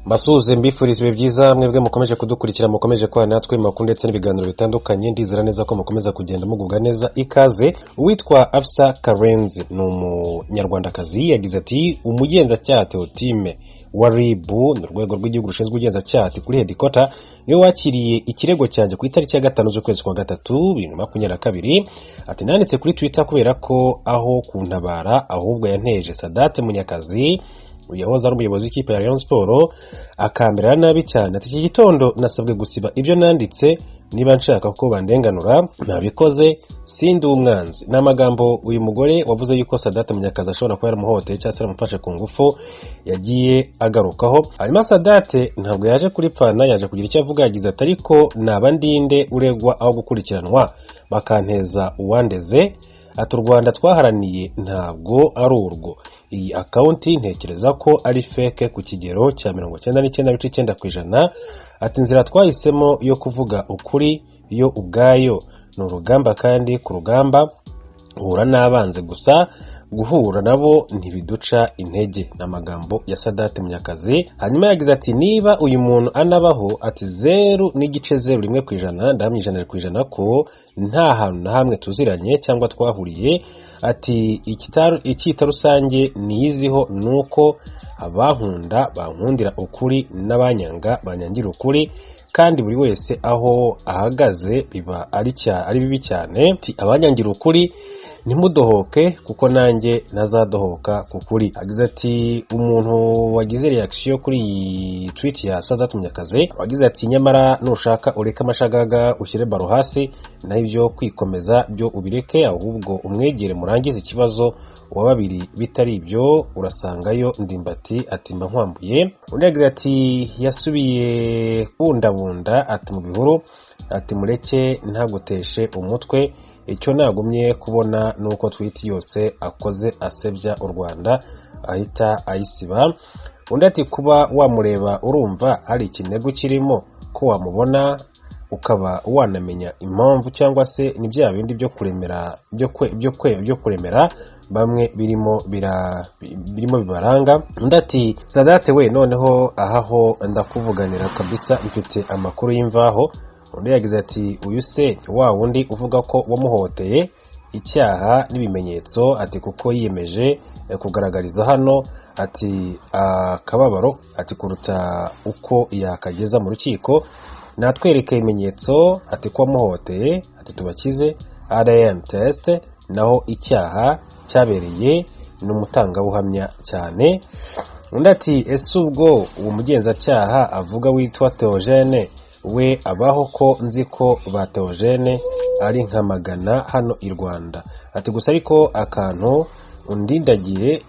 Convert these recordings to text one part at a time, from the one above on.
Basuze mbifuriza ibihe byiza mwebwe mukomeje kudukurikira, mukomeje kwa natwe makuru ndetse n'ibiganiro bitandukanye. Ndizera neza ko mukomeza kugenda mugubwa neza. Ikaze. Uwitwa Afsa Karenzi ni umunyarwandakazi yagize ati umugenzacyaha Theotime wa RIB mu rwego rw'igihugu rushinzwe ubugenzacyaha kuri headquarter niwe wakiriye ikirego cyanjye ku itariki ya 5 z'ukwezi kwa 3 2022. Ati nanditse kuri Twitter kubera ko aho kuntabara ahubwo yanteje Sadate Munyakazi yahoze ari umuyobozi w'ikipe ya Rayon Sport akamera nabi cyane. Ati iki gitondo nasabwe gusiba ibyo nanditse, niba nshaka ko bandenganura nabikoze, sindi umwanzi. N'amagambo uyu mugore wavuze yuko Sadate Munyakazi ashobora kuba yaramuhoteye cyangwa se yaramufashe ku ngufu yagiye agarukaho. Hanyuma Sadate ntabwo yaje kuri pfana, yaje kugira icyo avuga. Yagize ati ariko naba ndinde uregwa aho gukurikiranwa bakanteza uwandeze. Ati u Rwanda twaharaniye ntabwo ari urwo. Iyi akaunti ntekereza ko ari fake ku kigero cya 99.9%. Ati nzira twahisemo yo kuvuga ukuri yo ubwayo ni urugamba, kandi ku rugamba uhura n'abanze gusa, guhura nabo ntibiduca intege. N'amagambo ya Sadate Munyakazi. Hanyuma yagize ati niba uyu muntu anabaho, ati 0.01% ndahamya 100% ko nta hantu na hamwe tuziranye cyangwa twahuriye. Ati icyita rusange niyiziho nuko abankunda bankundira ukuri n'abanyanga banyangira ukuri, kandi buri wese aho ahagaze biba ari bibi cyane. Ati abanyangira ukuri ntimudohoke kuko nanjye nazadohoka kukuri. Agize ati umuntu wagize reaction kuri iyi tweet ya Sadate Munyakazi wagize ati nyamara nushaka ureka amashagaga ushyire baro hasi, na ibyo kwikomeza byo ubireke, ahubwo umwegere murangize ikibazo wa babiri, bitari ibyo urasangayo ndimbati ati mba nkwambuye. Undi yagize ati yasubiye bundabunda ati mu bihuru, ati mureke ntaguteshe umutwe, icyo nagumye kubona nuko tweet yose akoze asebya u Rwanda ahita ayisiba. Undi ati kuba wamureba urumva hari ikinego kirimo, ko wamubona ukaba wanamenya impamvu, cyangwa se ni bya bindi byo kuremera byo kuremera bamwe birimo bibaranga. Undi ati Sadate we noneho ahaho ndakuvuganira kabisa, mfite amakuru y'imvaho. Undi yagize ati uyu se wa wundi uvuga ko wamuhoteye icyaha n'ibimenyetso, ati kuko yiyemeje kugaragariza hano, ati akababaro ati kuruta uko yakageza mu rukiko, natwereke ibimenyetso ati ko wamuhoteye, ati tubakize RAM test, naho icyaha cyabereye n'umutangabuhamya cyane. Undi ati ese ubwo uwo mugenzacyaha avuga witwa Theogene we abaho, ko nzi ko ba Theogene ari nka magana hano i Rwanda. Ati gusa ariko akantu undindagiye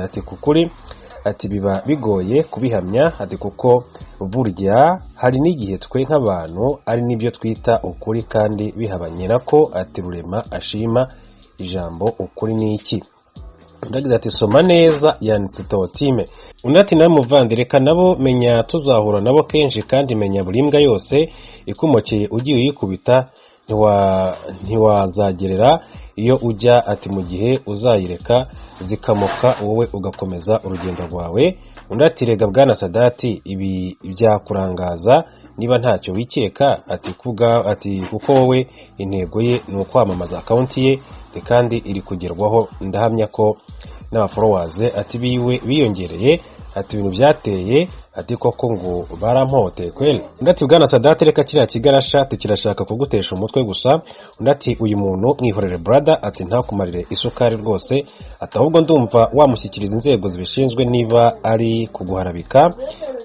ati kukuri, ati biba bigoye kubihamya, ati kuko burya hari n'igihe twe nk'abantu ari nibyo twita ukuri kandi bihabanyira ko, ati Rurema ashima ijambo ukuri ni iki. Ndagize ati soma neza yanditse Theotime. Undi ati nawe muvandireka nabo menya tuzahura nabo kenshi, kandi menya buri mbwa yose ikumokeye ugiye uyikubita ntiwazagerera iyo ujya, ati mu gihe uzayireka zikamoka wowe ugakomeza urugendo rwawe. Undi ati rega bwana Sadati ibi byakurangaza niba ntacyo wikeka, ati kuko wowe intego ye ni ukwamamaza akaunti ye, kandi iri kugerwaho. Ndahamya ko n'aba followers ati biwe biyongereye, ati ibintu byateye, ati koko ngo barampote kweli. Undi ati bwana Sadate reka kiriya kigarasha, ati kirashaka kugutesha umutwe gusa. Undi ati uyu muntu mwihorere brother, ati ntakumarire isukari rwose, ati ahubwo ndumva wamushyikiriza inzego zibishinzwe niba ari kuguharabika.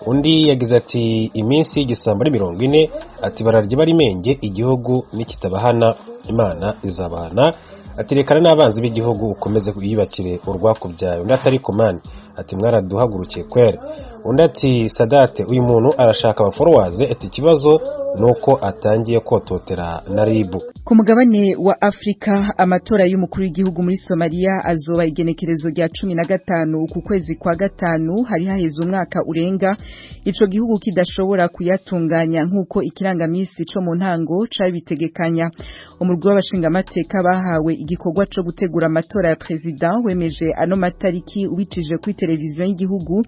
Undi yagize ati iminsi y'igisambo ari 40, ati bararya bari menge, igihugu nikitabahana Imana izabahana. Ati rekana n'abanzi b'igihugu ukomeze kuyibakire urwakubyayo. Undi atari komani, ati mwaraduhagurukiye kwere. undi ati Sadate uyu muntu arashaka abafollowers ati ikibazo nuko atangiye kototera na RIB. Ku mugabane wa Afrika amatora y'umukuru w'igihugu muri Somalia azoba igenekerezo rya 15 ku kwezi kwa gatanu hari haheze umwaka urenga ico gihugu kidashobora kuyatunganya nkuko ikirangamisi co mu ntango cabitegekanya. Umurwi w'abashinga amateka bahawe igikorwa co gutegura amatora ya president wemeje ano matariki ubicije kuri televiziyo y'igihugu.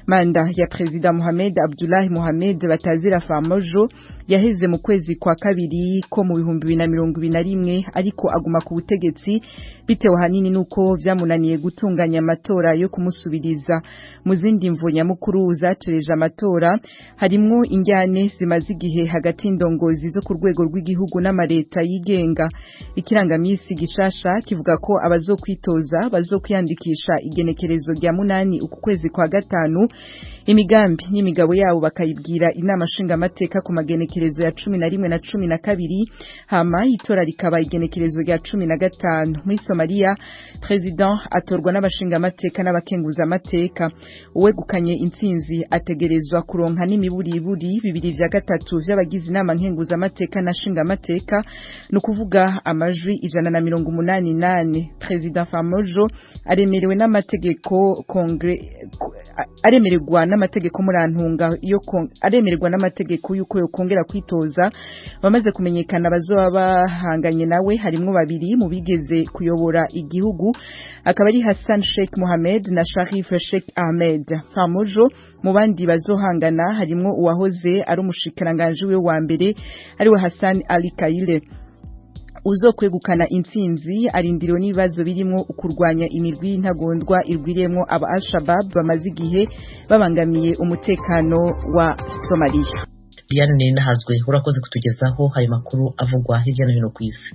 Manda ya president Mohamed Abdullahi Mohamed Batazira Farmajo yaheze mu kwezi kwa kabiri ko mu 2021 ariko aguma ku butegetsi bitewe hanini nuko vyamunaniye gutunganya amatora yo kumusubiriza. Mu zindi mvo nyamukuru zatereje amatora harimwo injyane zimaze igihe hagati y'indongozi zo ku rwego rw'igihugu n'amareta yigenga. Ikirangamisi gishasha kivuga ko abazokwitoza bazokwiyandikisha igenekerezo rya 8 uku kwezi kwa gatanu, imigambi n'imigabo yabo bakayibwira inama nshinga amateka ku magenekerezo ya 11 na 12 hama itora rikaba igenekerezo rya 15. Muri Somalia president atorwa n'abashinga amateka n'abakenguza amateka. Uwegukanye intsinzi ategerezwa kuronka n'imiburiburi 2/3 vy'abagize inama nkenguza amateka na shinga amateka no kuvuga amajwi 188. President Farmajo aremerewe n'amategeko aremererwa n'amategeko murantunga yo aremererwa n'amategeko yuko yokongera kwitoza. Bamaze kumenyekana bazoba bahanganye nawe harimo babiri mu bigeze kuyobora igihugu akaba ari Hassan Sheikh Mohamed na Sharif Sheikh Ahmed. Farmajo mu bandi bazohangana harimo uwahoze ari umushikiranganje we wa mbere ari we Hassan Ali Kaile. Uzokwegukana intsinzi arindiriwe n'ibibazo birimo ukurwanya imirwi y'intagondwa irwiremo aba Al-Shabaab bamaze igihe babangamiye umutekano wa Somalia. Diane Nahazwe urakoze kutugezaho hari makuru avugwa hirya no hino ku isi.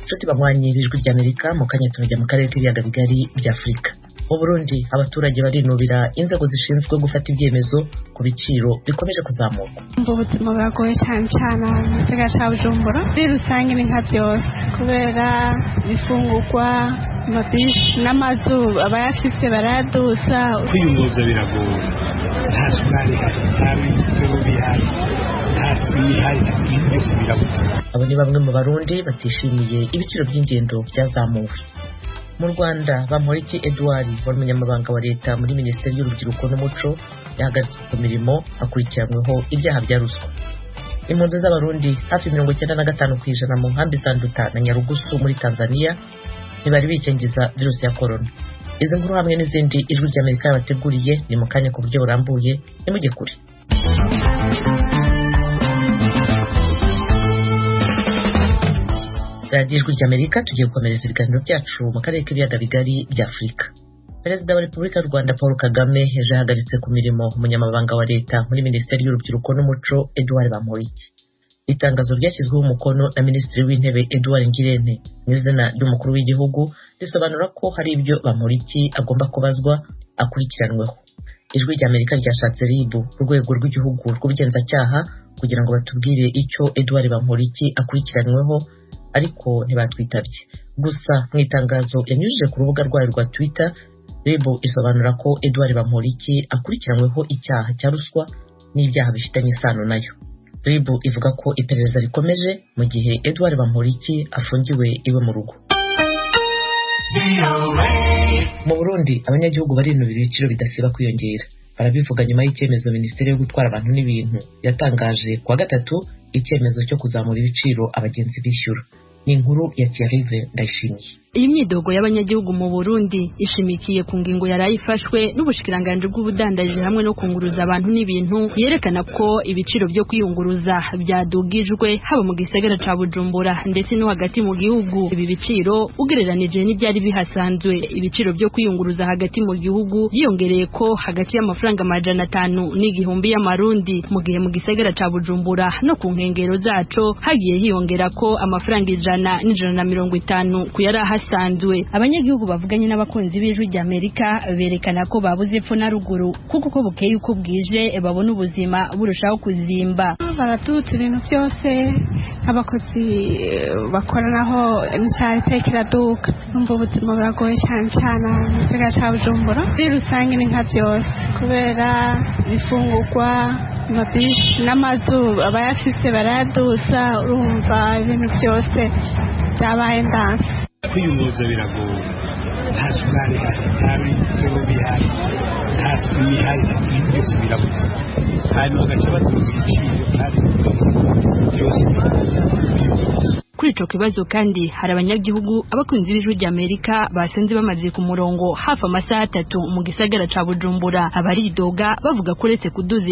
Nshuti bamwanye bijwi rya Amerika mu kanya turajya mu karere k'ibiyaga bigari bya Afrika. Mu Burundi abaturage barinubira inzego zishinzwe gufata ibyemezo ku biciro bikomeje kuzamuka. Ubuzima buragoye cyane mu gisagara cya Bujumbura muri rusange ni nka byose kubera ifungurwa amabisi n'amazu abayafise baradusa. Kwiyunguruza biragoye nta sukari nta bitoro bihari nta sima ihari byose birabuze. Abo ni bamwe mu Barundi batishimiye ibiciro by'ingendo byazamuwe. Mu Rwanda Bamporiki Edouard wari umunyamabanga wa leta muri Minisiteri y'Urubyiruko n'Umuco yahagaritswe ku mirimo akurikiranyweho ibyaha bya ruswa. Impunzi z'Abarundi hafi 95% mu nkambi za Nduta na Nyarugusu muri Tanzania ntibari bikingiza virusi ya corona. Izi nkuru hamwe n'izindi ijwi ry'Amerika yabateguriye ni mu kanya ku buryo burambuye nimujye kure. Radio Ijwi ry'Amerika tugiye gukomereza ibiganiro byacu mu karere k'ibiyaga bigari bya Afrika. Perezida wa Repubulika y'u Rwanda Paul Kagame ejo yahagaritse ku mirimo umunyamabanga wa leta muri Minisiteri y'Urubyiruko n'Umuco Edouard Bamporiki. Itangazo ryashyizweho umukono na Minisitiri w'Intebe Edouard Ngirente mu izina ry'umukuru w'igihugu risobanura ko hari ibyo Bamporiki agomba kubazwa akurikiranweho. Ijwi ry'Amerika ryashatse RIB ku rwego rw'igihugu rw'ubugenzacyaha kugira ngo batubwire icyo Edouard Bamporiki akurikiranweho ariko ntibatwitabye. Gusa mu itangazo yanyujije ku rubuga rwayo rwa Twitter, RIB isobanura ko Edouard Bamporiki akurikiranyweho icyaha cya ruswa n'ibyaha bifitanye isano nayo. RIB ivuga ko iperereza rikomeje mu gihe Edouard Bamporiki afungiwe iwe mu rugo. Mu Burundi abanyagihugu barinubira ibiciro bidasiba kwiyongera. Barabivuga nyuma y'icyemezo Minisiteri yo gutwara abantu n'ibintu yatangaje kuwa gatatu icyemezo cyo kuzamura ibiciro abagenzi bishyura. Ni inkuru ya Thierry Ndayishimiye. Iyi myidogo y'abanyagihugu mu Burundi ishimikiye ku ngingo yarayifashwe n'ubushikiranganje bw'ubudandaje hamwe no kunguruza abantu n'ibintu yerekana ko ibiciro byo kwiyunguruza byadugijwe haba mu gisagara ca Bujumbura ndetse no hagati mu gihugu. Ibi biciro ugereranije n'ibyari bihasanzwe, ibiciro byo kwiyunguruza hagati mu gihugu yiyongereye ko hagati y'amafaranga 500 n'igihumbi y'amarundi, mu gihe mu gisagara ca Bujumbura no ku nkengero zaco hagiye hiyongera ko amafaranga 100 n'ijana na 50 kuyara basanzwe. Abanyagihugu bavuganye n'abakunzi b'Ijwi ry'Amerika berekana ko babuze epfo na ruguru kuko uko bukeye uko bwije babona ubuzima burushaho kuzimba. Baratutse ibintu byose, abakozi bakoranaho imishahara iteka iraduka, numva ubuzima buragoye cyane cyane mu gisagara cya Bujumbura. Muri rusange ni nka byose kubera ibifungurwa, amabisi n'amazu abayafise barayaduza, urumva ibintu byose byabaye ndanse. Kwiyunguruza biragoye, nta sukari ihari, nta bitoro bihari, nta sima ihari, ibintu byose birabuze, hanyuma bagaca batuza ibiciro kandi byose birabuze. Kuri ico kibazo kandi hari abanyagihugu abakunzi b'Ijwi ry'Amerika basenze bamaze ku murongo hafi amasaha 3 mu gisagara ca Bujumbura. Abaridoga bavuga ko uretse kuduza